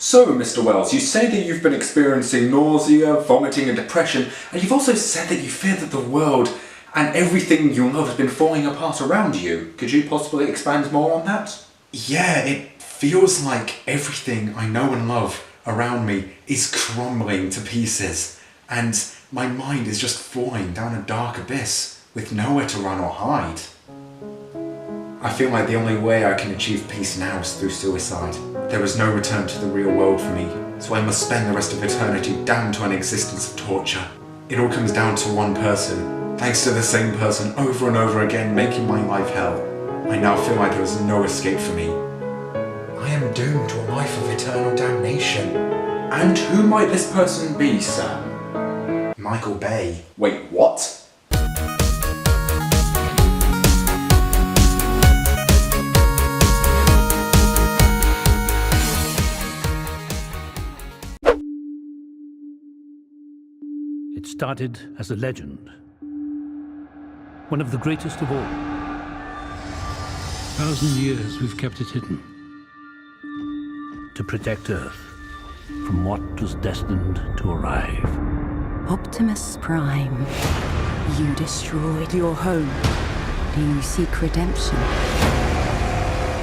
So, Mr. Wells, you say that you've been experiencing nausea, vomiting and depression, and you've also said that you fear that the world and everything you love has been falling apart around you. Could you possibly expand more on that? Yeah, it feels like everything I know and love around me is crumbling to pieces, and my mind is just falling down a dark abyss with nowhere to run or hide. I feel like the only way I can achieve peace now is through suicide. There is no return to the real world for me, so I must spend the rest of eternity damned to an existence of torture. It all comes down to one person, thanks to the same person over and over again making my life hell. I now feel like there is no escape for me. I am doomed to a life of eternal damnation. And who might this person be, Sam? Michael Bay. Wait, what? It started as a legend, one of the greatest of all. 1,000 years we've kept it hidden, to protect Earth from what was destined to arrive. Optimus Prime, you destroyed your home. Do you seek redemption?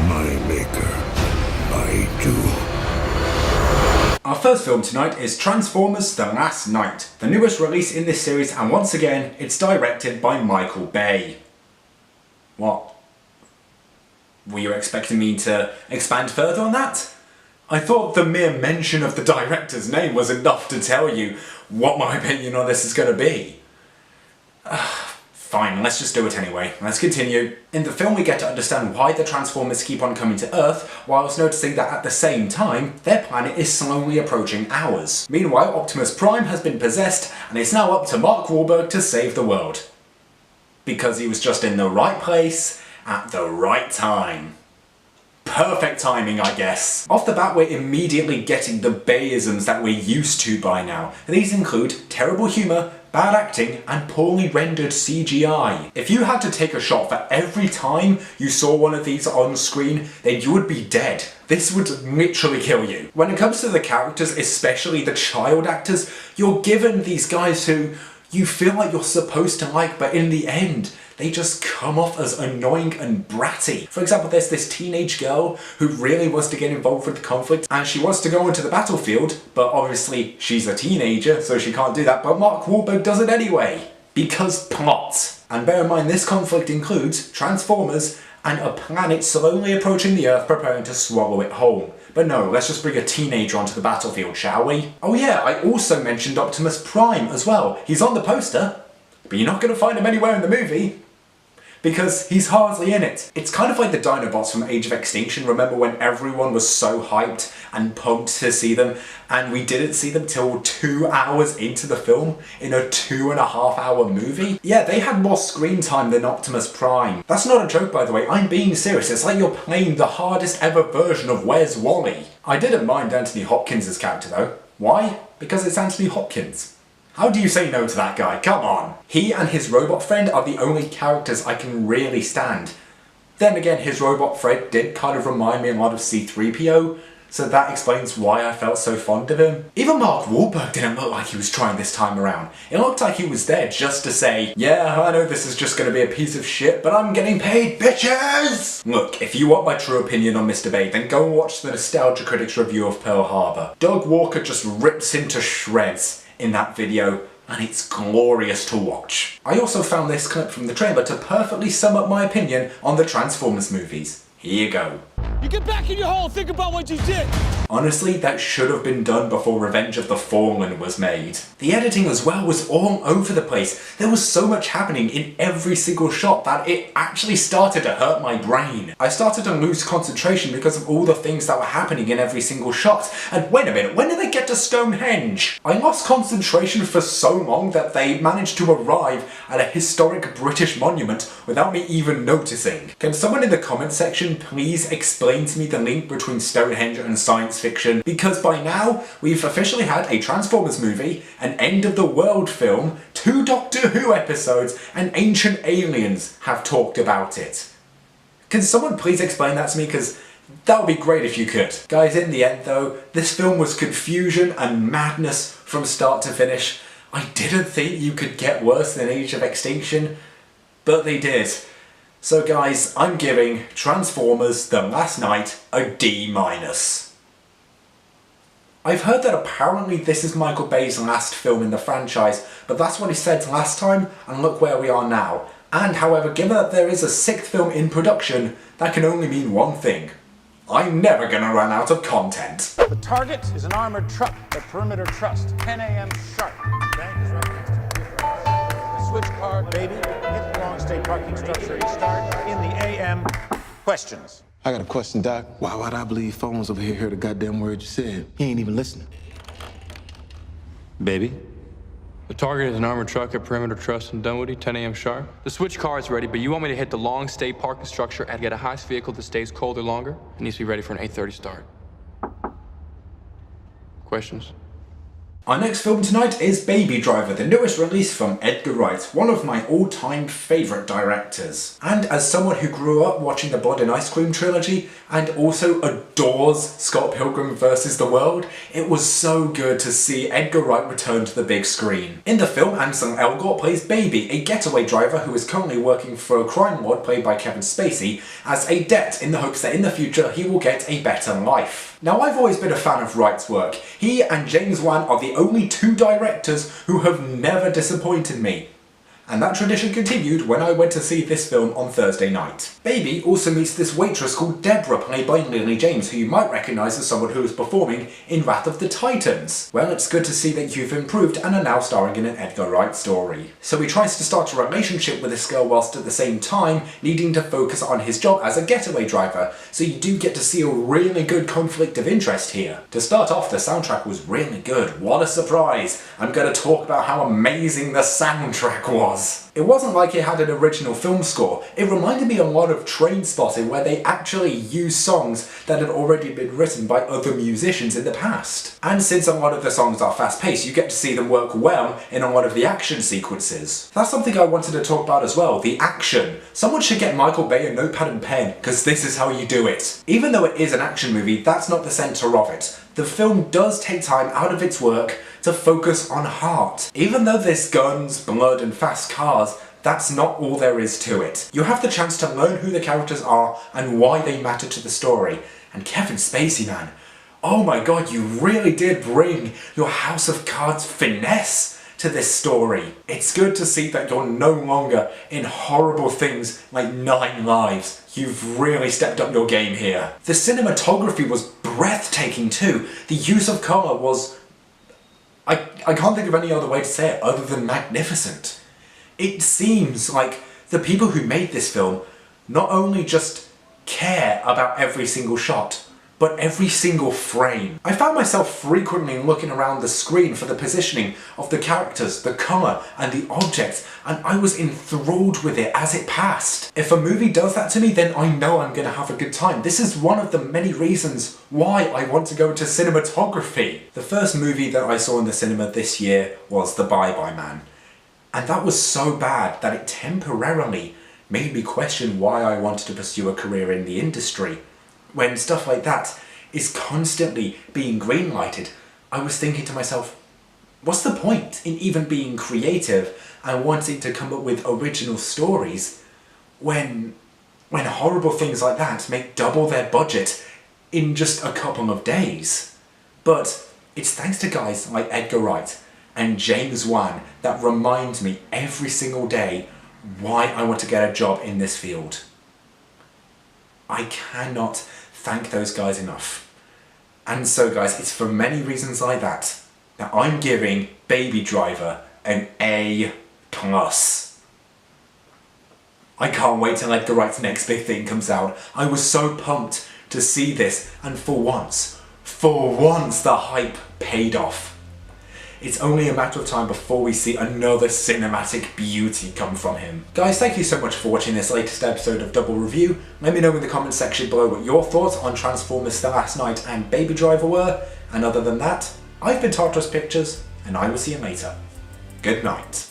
My maker, I do. Our first film tonight is Transformers: The Last Knight, the newest release in this series, and once again, it's directed by Michael Bay. What? Were you expecting me to expand further on that? I thought the mere mention of the director's name was enough to tell you what my opinion on this is going to be. Fine, let's just do it anyway. Let's continue. In the film we get to understand why the Transformers keep on coming to Earth, whilst noticing that at the same time, their planet is slowly approaching ours. Meanwhile, Optimus Prime has been possessed, and it's now up to Mark Wahlberg to save the world. Because he was just in the right place, at the right time. Perfect timing, I guess. Off the bat, we're immediately getting the Bayisms that we're used to by now. These include terrible humour, bad acting, and poorly rendered CGI. If you had to take a shot for every time you saw one of these on screen, then you would be dead. This would literally kill you. When it comes to the characters, especially the child actors, you're given these guys who you feel like you're supposed to like, but in the end, they just come off as annoying and bratty. For example, there's this teenage girl who really wants to get involved with the conflict and she wants to go into the battlefield, but obviously she's a teenager, so she can't do that, but Mark Wahlberg does it anyway. Because plot. And bear in mind, this conflict includes Transformers and a planet slowly approaching the Earth preparing to swallow it whole. But no, let's just bring a teenager onto the battlefield, shall we? Oh yeah, I also mentioned Optimus Prime as well. He's on the poster, but you're not going to find him anywhere in the movie. Because he's hardly in it. It's kind of like the Dinobots from Age of Extinction. Remember when everyone was so hyped and pumped to see them, and we didn't see them till 2 hours into the film in a 2.5-hour movie? Yeah, they had more screen time than Optimus Prime. That's not a joke, by the way. I'm being serious. It's like you're playing the hardest ever version of Where's Wally? I didn't mind Anthony Hopkins' character though. Why? Because it's Anthony Hopkins. How do you say no to that guy? Come on. He and his robot friend are the only characters I can really stand. Then again, his robot friend did kind of remind me a lot of C-3PO, so that explains why I felt so fond of him. Even Mark Wahlberg didn't look like he was trying this time around. It looked like he was there just to say, yeah, I know this is just going to be a piece of shit, but I'm getting paid, bitches! Look, if you want my true opinion on Mr. Bay, then go and watch the Nostalgia Critics review of Pearl Harbor. Doug Walker just rips him to shreds in that video, and it's glorious to watch. I also found this clip from the trailer to perfectly sum up my opinion on the Transformers movies. Here you go. You get back in your hole and think about what you did! Honestly, that should have been done before Revenge of the Fallen was made. The editing as well was all over the place. There was so much happening in every single shot that it actually started to hurt my brain. I started to lose concentration because of all the things that were happening in every single shot. And wait a minute, when did they get to Stonehenge? I lost concentration for so long that they managed to arrive at a historic British monument without me even noticing. Can someone in the comment section please explain to me the link between Stonehenge and science fiction? Because by now, we've officially had a Transformers movie, an End of the World film, 2 Doctor Who episodes, and Ancient Aliens have talked about it. Can someone please explain that to me? Because That would be great if you could. Guys, in the end though, this film was confusion and madness from start to finish. I didn't think you could get worse than Age of Extinction, but they did. So guys, I'm giving Transformers The Last Knight a D-. I've heard that apparently this is Michael Bay's last film in the franchise, but that's what he said last time, and look where we are now. And however, given that there is a 6th film in production, that can only mean one thing. I'm never gonna run out of content. The target is an armored truck at Perimeter Trust, 10 a.m. sharp. Bank is right next to it. The switch car, baby, hit the long stay parking structure, start in the a.m. Questions? I got a question, Doc. Why'd I believe phones over here heard the goddamn word you said? He ain't even listening. Baby? The target is an armored truck at Perimeter Trust in Dunwoody, 10 a.m. sharp. The switch car is ready, but you want me to hit the long stay parking structure and get a heist vehicle that stays colder longer? It needs to be ready for an 8:30 start. Questions? Our next film tonight is Baby Driver, the newest release from Edgar Wright, one of my all-time favourite directors. And as someone who grew up watching the Blood and Ice Cream trilogy and also adores Scott Pilgrim vs. the World, it was so good to see Edgar Wright return to the big screen. In the film, Ansel Elgort plays Baby, a getaway driver who is currently working for a crime lord played by Kevin Spacey as a debt in the hopes that in the future he will get a better life. Now, I've always been a fan of Wright's work. He and James Wan are the only 2 directors who have never disappointed me. And that tradition continued when I went to see this film on Thursday night. Baby also meets this waitress called Deborah, played by Lily James, who you might recognise as someone who was performing in Wrath of the Titans. Well, it's good to see that you've improved and are now starring in an Edgar Wright story. So he tries to start a relationship with this girl whilst at the same time needing to focus on his job as a getaway driver, so you do get to see a really good conflict of interest here. To start off, the soundtrack was really good. What a surprise! I'm going to talk about how amazing the soundtrack was. It wasn't like it had an original film score. It reminded me a lot of Trainspotting, where they actually used songs that had already been written by other musicians in the past. And since a lot of the songs are fast-paced, you get to see them work well in a lot of the action sequences. That's something I wanted to talk about as well, the action. Someone should get Michael Bay a notepad and pen, because this is how you do it. Even though it is an action movie, that's not the centre of it. The film does take time out of its work to focus on heart. Even though there's guns, blood and fast cars, that's not all there is to it. You have the chance to learn who the characters are and why they matter to the story. And Kevin Spacey, man, oh my god, you really did bring your House of Cards finesse to this story. It's good to see that you're no longer in horrible things like 9 Lives. You've really stepped up your game here. The cinematography was breathtaking too. The use of colour was... I can't think of any other way to say it other than magnificent. It seems like the people who made this film not only just care about every single shot, but every single frame. I found myself frequently looking around the screen for the positioning of the characters, the colour and the objects, and I was enthralled with it as it passed. If a movie does that to me, then I know I'm gonna have a good time. This is one of the many reasons why I want to go into cinematography. The first movie that I saw in the cinema this year was The Bye-Bye Man. And that was so bad that it temporarily made me question why I wanted to pursue a career in the industry. When stuff like that is constantly being greenlighted, I was thinking to myself, what's the point in even being creative and wanting to come up with original stories when horrible things like that make double their budget in just a couple of days? But it's thanks to guys like Edgar Wright and James Wan that remind me every single day why I want to get a job in this field. I cannot thank those guys enough. And so guys, it's for many reasons like that I'm giving Baby Driver an A+. I can't wait till Edgar Wright's next big thing comes out. I was so pumped to see this, and for once the hype paid off. It's only a matter of time before we see another cinematic beauty come from him. Guys, thank you so much for watching this latest episode of Double Review. Let me know in the comments section below what your thoughts on Transformers The Last Knight and Baby Driver were. And other than that, I've been Tartarus Pictures, and I will see you later. Good night.